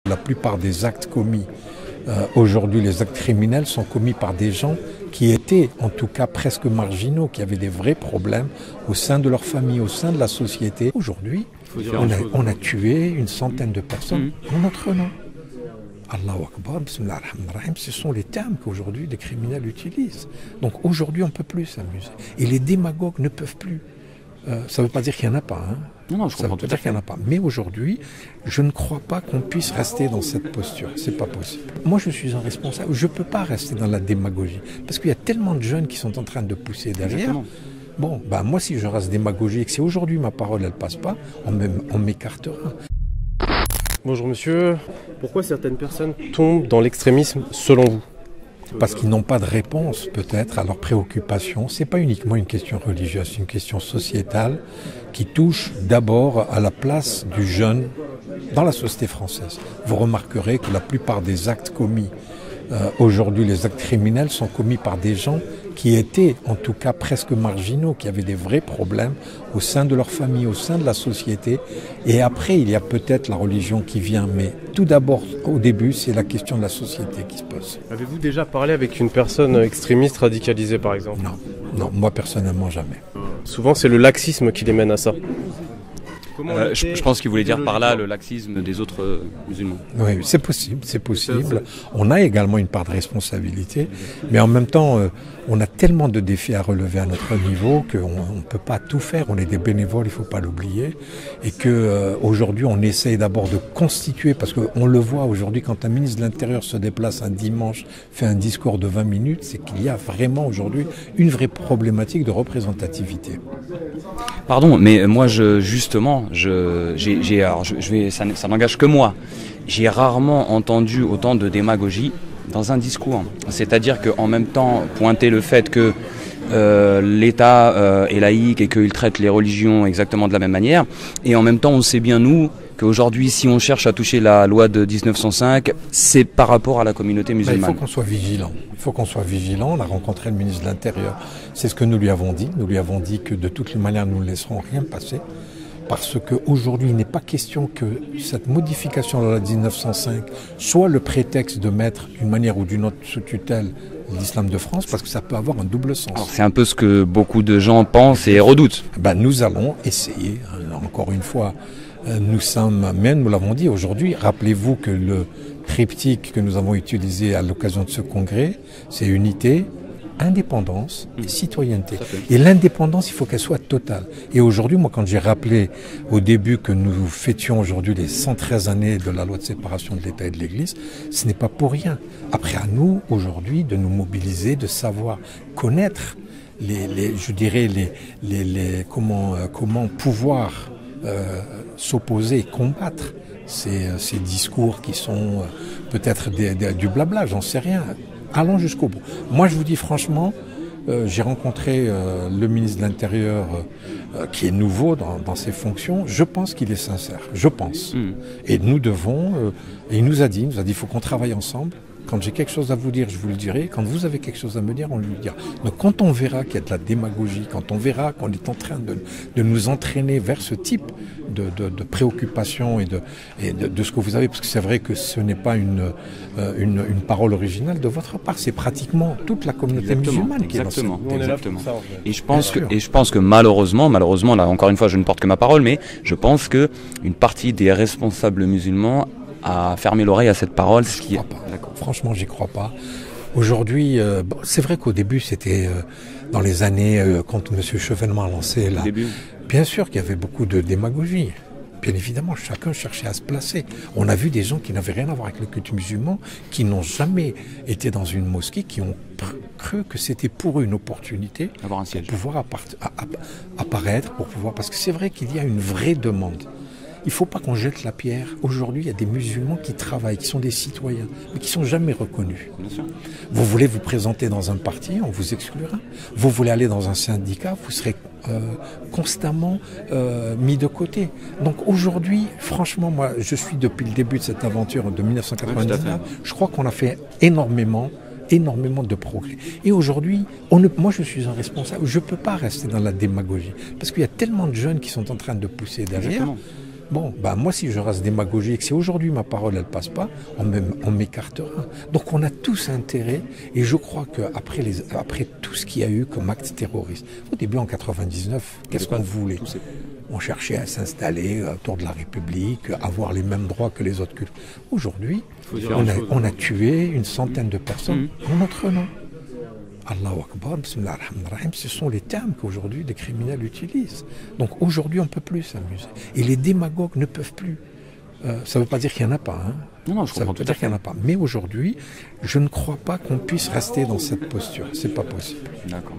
La plupart des actes commis aujourd'hui, les actes criminels sont commis par des gens qui étaient en tout cas presque marginaux, qui avaient des vrais problèmes au sein de leur famille, au sein de la société. Aujourd'hui, on a tué une centaine de personnes en notre nom. Allahu Akbar, Bismillah ar-Rahman ar-Rahim, ce sont les termes qu'aujourd'hui les criminels utilisent. Donc aujourd'hui, on ne peut plus s'amuser. Et les démagogues ne peuvent plus. Ça ne veut pas dire qu'il n'y en a pas. Hein. Non, je ça veut dire qu'il n'y en a pas. Mais aujourd'hui, je ne crois pas qu'on puisse rester dans cette posture. C'est pas possible. Moi, je suis un responsable. Je ne peux pas rester dans la démagogie. Parce qu'il y a tellement de jeunes qui sont en train de pousser derrière. Exactement. Bon, ben moi, si je reste démagogique et que si aujourd'hui ma parole, elle ne passe pas, on m'écartera. Bonjour monsieur. Pourquoi certaines personnes tombent dans l'extrémisme selon vous ? Parce qu'ils n'ont pas de réponse peut-être à leurs préoccupations. Ce n'est pas uniquement une question religieuse, c'est une question sociétale qui touche d'abord à la place du jeune dans la société française. Vous remarquerez que la plupart des actes commis aujourd'hui, les actes criminels sont commis par des gens qui étaient en tout cas presque marginaux, qui avaient des vrais problèmes au sein de leur famille, au sein de la société. Et après, il y a peut-être la religion qui vient, mais tout d'abord, au début, c'est la question de la société qui se pose. Avez-vous déjà parlé avec une personne extrémiste radicalisée par exemple ? Non, moi personnellement jamais. Souvent c'est le laxisme qui les mène à ça. Je pense qu'il voulait dire par là le laxisme des autres musulmans. Oui, c'est possible, c'est possible. On a également une part de responsabilité, mais en même temps, on a tellement de défis à relever à notre niveau qu'on ne peut pas tout faire. On est des bénévoles, il ne faut pas l'oublier. Et qu'aujourd'hui, on essaye d'abord de constituer, parce qu'on le voit aujourd'hui, quand un ministre de l'Intérieur se déplace un dimanche, fait un discours de 20 minutes, c'est qu'il y a vraiment aujourd'hui une vraie problématique de représentativité. Pardon, mais moi, ça n'engage que moi. J'ai rarement entendu autant de démagogie dans un discours. C'est-à-dire qu'en même temps, pointer le fait que l'État est laïque et qu'il traite les religions exactement de la même manière, et en même temps, on sait bien, nous, qu'aujourd'hui, si on cherche à toucher la loi de 1905, c'est par rapport à la communauté musulmane. Il faut qu'on soit vigilant. Il faut qu'on soit vigilant. On a rencontré le ministre de l'Intérieur. C'est ce que nous lui avons dit. Nous lui avons dit que de toutes les manières, nous ne laisserons rien passer. Parce qu'aujourd'hui, il n'est pas question que cette modification de la loi de 1905 soit le prétexte de mettre d'une manière ou d'une autre sous tutelle l'islam de France, parce que ça peut avoir un double sens. Alors, c'est un peu ce que beaucoup de gens pensent et redoutent. Nous allons essayer, encore une fois, nous l'avons dit aujourd'hui, rappelez-vous que le triptyque que nous avons utilisé à l'occasion de ce congrès, c'est unité, indépendance et citoyenneté. Et l'indépendance, il faut qu'elle soit totale. Et aujourd'hui, moi, quand j'ai rappelé au début que nous fêtions aujourd'hui les 113 années de la loi de séparation de l'État et de l'Église, ce n'est pas pour rien. Après, à nous, aujourd'hui, de nous mobiliser, de savoir connaître comment pouvoir s'opposer et combattre ces discours qui sont peut-être du blabla, j'en sais rien. Allons jusqu'au bout. Moi, je vous dis franchement, j'ai rencontré le ministre de l'Intérieur qui est nouveau dans ses fonctions. Je pense qu'il est sincère. Je pense. Et nous devons... et il nous a dit, il faut qu'on travaille ensemble. Quand j'ai quelque chose à vous dire, je vous le dirai. Quand vous avez quelque chose à me dire, on le dira. Donc quand on verra qu'il y a de la démagogie, quand on verra qu'on est en train de nous entraîner vers ce type de préoccupation et de ce que vous avez, parce que c'est vrai que ce n'est pas une parole originale de votre part, c'est pratiquement toute la communauté musulmane qui est dans cette... Exactement. Et je pense que malheureusement, là encore une fois, je ne porte que ma parole, mais je pense que une partie des responsables musulmans a fermé l'oreille à cette parole. Franchement, j'y crois pas. Aujourd'hui, c'est vrai qu'au début, c'était dans les années quand M. Chevènement a lancé là. Bien sûr qu'il y avait beaucoup de démagogie. Bien évidemment, chacun cherchait à se placer. On a vu des gens qui n'avaient rien à voir avec le culte musulman, qui n'ont jamais été dans une mosquée, qui ont cru que c'était pour eux une opportunité d'avoir un siège, pour pouvoir apparaître, parce que c'est vrai qu'il y a une vraie demande. Il ne faut pas qu'on jette la pierre. Aujourd'hui, il y a des musulmans qui travaillent, qui sont des citoyens, mais qui ne sont jamais reconnus. Bien sûr. Vous voulez vous présenter dans un parti, on vous exclura. Vous voulez aller dans un syndicat, vous serez constamment mis de côté. Donc aujourd'hui, franchement, moi, je suis depuis le début de cette aventure de 1999, je crois qu'on a fait énormément de progrès. Et aujourd'hui, moi je suis un responsable, je ne peux pas rester dans la démagogie, parce qu'il y a tellement de jeunes qui sont en train de pousser derrière. Exactement. Bon, ben moi si je reste démagogique, si aujourd'hui ma parole elle passe pas, on m'écartera. Donc on a tous intérêt, et je crois qu'après tout ce qu'il y a eu comme acte terroriste, au début en 99, qu'est-ce qu'on voulait? On cherchait à s'installer autour de la République, avoir les mêmes droits que les autres cultes. Aujourd'hui, on a tué une centaine de personnes en notre nom. Allahu Akbar, Bismillah ar-Rahman ar-Rahim, ce sont les termes qu'aujourd'hui les criminels utilisent. Donc aujourd'hui, on ne peut plus s'amuser. Et les démagogues ne peuvent plus. Ça ne veut pas dire qu'il n'y en a pas. Hein. Non, je ça veut pas dire qu'il n'y en a pas. Mais aujourd'hui, je ne crois pas qu'on puisse rester dans cette posture. C'est pas possible. D'accord.